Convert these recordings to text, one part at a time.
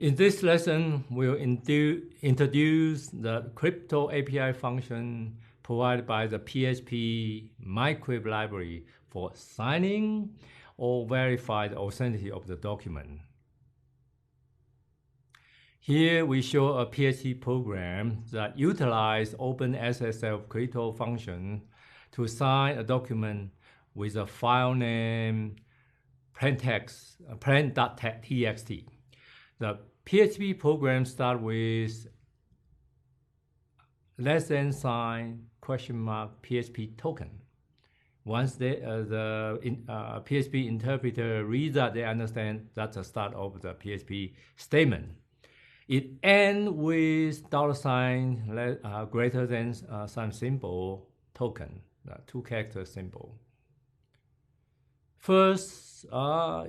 In this lesson, we'll introduce the crypto API function provided by the PHP MyCrypt library for signing or verify the authenticity of the document. Here we show a PHP program that utilizes OpenSSL crypto function to sign a document with a file name plain.txt. The PHP program starts with $sign $PHP token. Once the PHP interpreter reads that, they understand that's the start of the PHP statement. It ends with $sign greater than some symbol token, the 2-character symbol. First,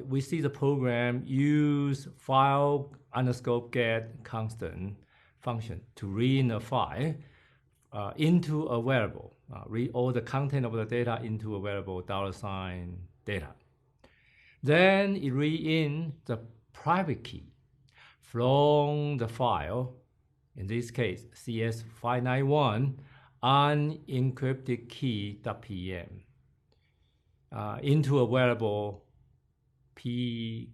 we see the program use file_get constant function to read a file into a variable, read all the content of the data into a variable $sign data. Then it reads in the private key from the file, in this case CS591 unencrypted key.pm. Into a variable PKeyID,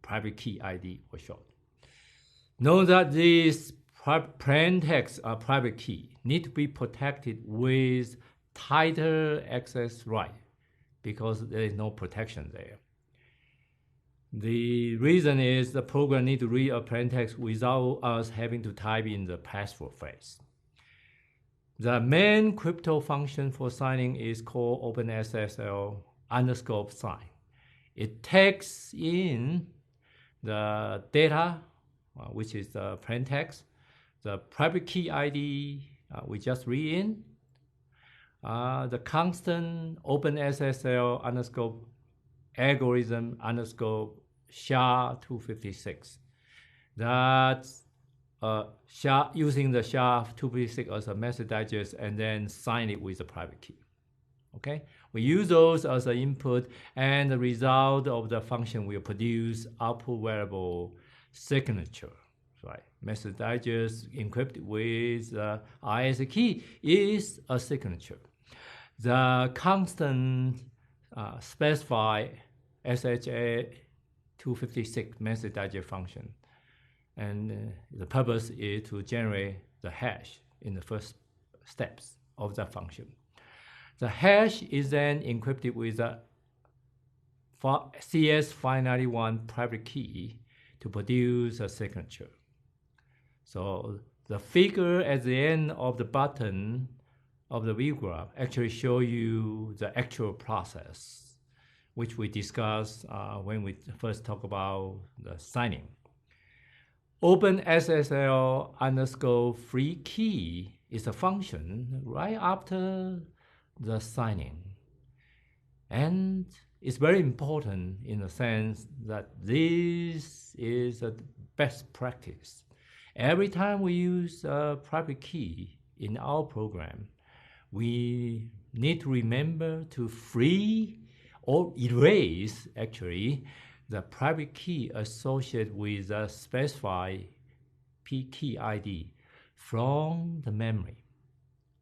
private key ID for short. Note that this plaintext private key need to be protected with tighter access right because there is no protection there. The reason is the program need to read a plaintext without us having to type in the password phrase. The main crypto function for signing is called OpenSSL_sign. It takes in the data, which is the plaintext, the private key ID we just read in, the constant OpenSSL_algorithm_SHA-256. That's using the SHA-256 as a message digest and then sign it with a private key. Okay, we use those as an input, and the result of the function will produce output variable signature. Right, message digest encrypted with IS key is a signature. The constant specify SHA-256 message digest function. And the purpose is to generate the hash in the first steps of that function. The hash is then encrypted with a CS591 private key to produce a signature. So the figure at the end of the button of the view graph actually show you the actual process, which we discussed when we first talk about the signing. OpenSSL_free key is a function right after the signing. And it's very important in the sense that this is a best practice. Every time we use a private key in our program, we need to remember to free or erase actually the private key associated with the specified PKeyID from the memory.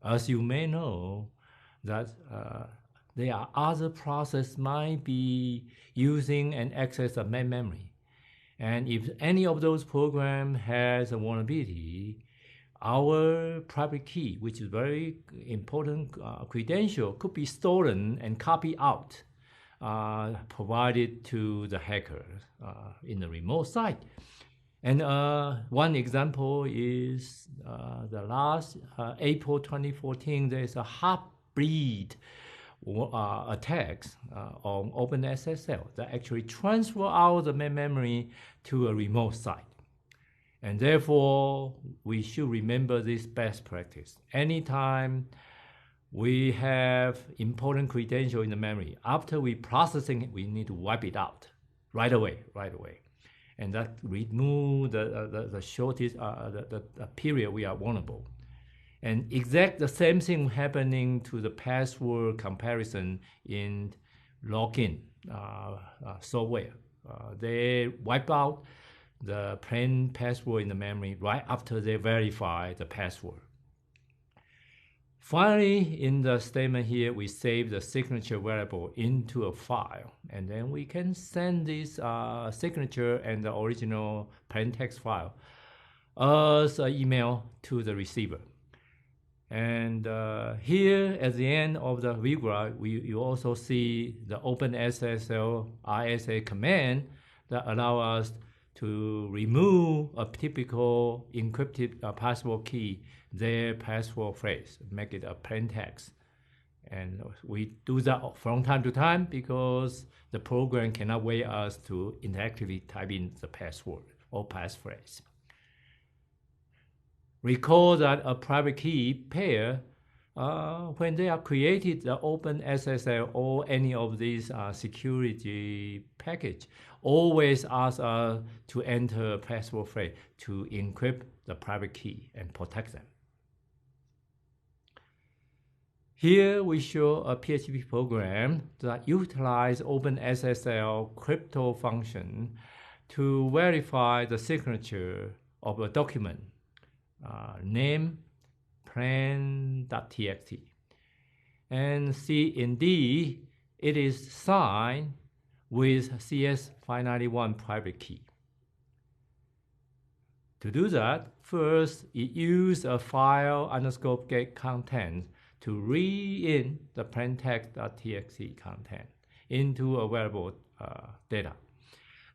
As you may know, that there are other processes might be using and access the main memory. And if any of those programs has a vulnerability, our private key, which is very important credential, could be stolen and copied out, provided to the hacker in the remote site. And one example is the last April 2014, there's a Heartbleed attacks on OpenSSL that actually transfer out the main memory to a remote site. And therefore, we should remember this best practice. Anytime we have important credential in the memory, after we processing it, we need to wipe it out right away. And that remove the shortest, the period we are vulnerable. And exact the same thing happening to the password comparison in login software. They wipe out the plain password in the memory right after they verify the password. Finally, in the statement here, we save the signature variable into a file, and then we can send this signature and the original plain text file as an email to the receiver. And here at the end of the ViewGraph, you also see the OpenSSL ISA command that allow us to remove a typical encrypted password key, their password phrase, make it a plain text. And we do that from time to time because the program cannot wait us to interactively type in the password or passphrase. Recall that a private key pair, when they are created, the OpenSSL or any of these security package always asks us to enter a password phrase to encrypt the private key and protect them. Here we show a PHP program that utilizes OpenSSL crypto function to verify the signature of a document. Name plain.txt, and see indeed it is signed with CS591 private key. To do that, first it uses a file underscore get content to read in the plaintext.txt content into a variable data.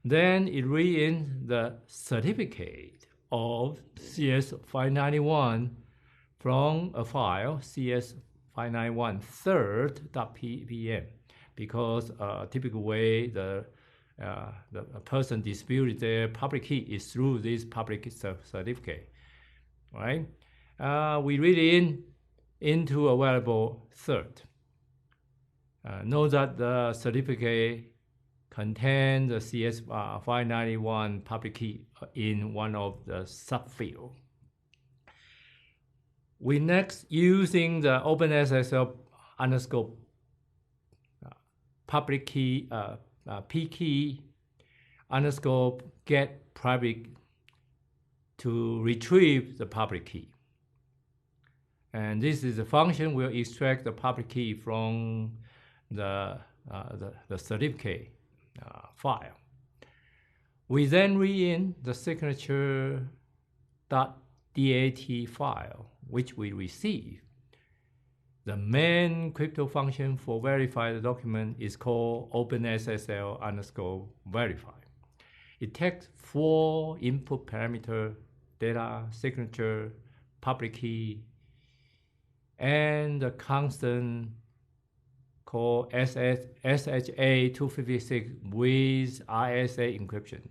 Then it read in the certificate of CS591 from a file CS591 third.ppm, because a typical way the person disputed their public key is through this public certificate, right? We read in into a variable third. Note that the certificate contains the CS591 public key in one of the subfields. We next using the OpenSSL underscore public key pkey underscore get private to retrieve the public key. And this is a function will extract the public key from the certificate file. We then read in the signature.dat file, which we receive. The main crypto function for verify the document is called OpenSSL underscore verify. It takes 4 input parameter: data, signature, public key, and the constant called SHA-256 with RSA encryption.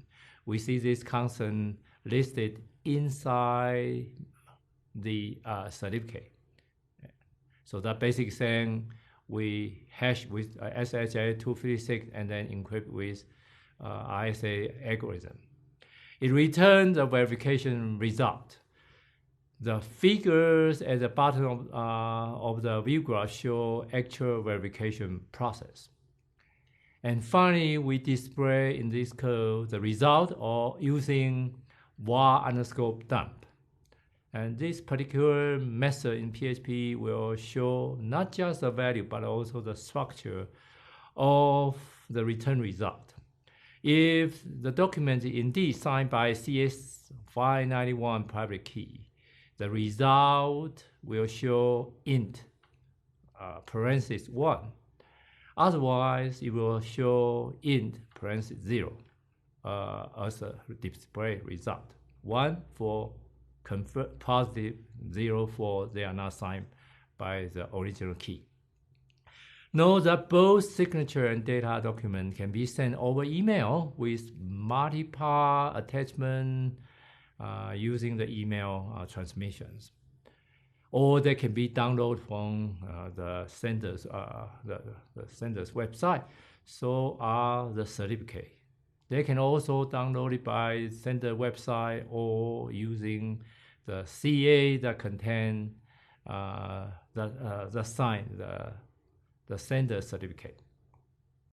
We see this constant listed inside the certificate. So that basically saying we hash with SHA-256 and then encrypt with RSA algorithm. It returns the verification result. The figures at the bottom of the view graph show actual verification process. And finally, we display in this code the result of using var underscore dump. And this particular method in PHP will show not just the value, but also the structure of the return result. If the document is indeed signed by CS591 private key, the result will show int parenthesis 1. Otherwise, it will show int parenthesis 0 as a display result. 1 for positive, 0 for they are not signed by the original key. Note that both signature and data document can be sent over email with multi-part attachment using the email transmissions, or they can be downloaded from the sender's website. So are the certificate. They can also download it by sender website or using the CA that contain the sign the sender certificate.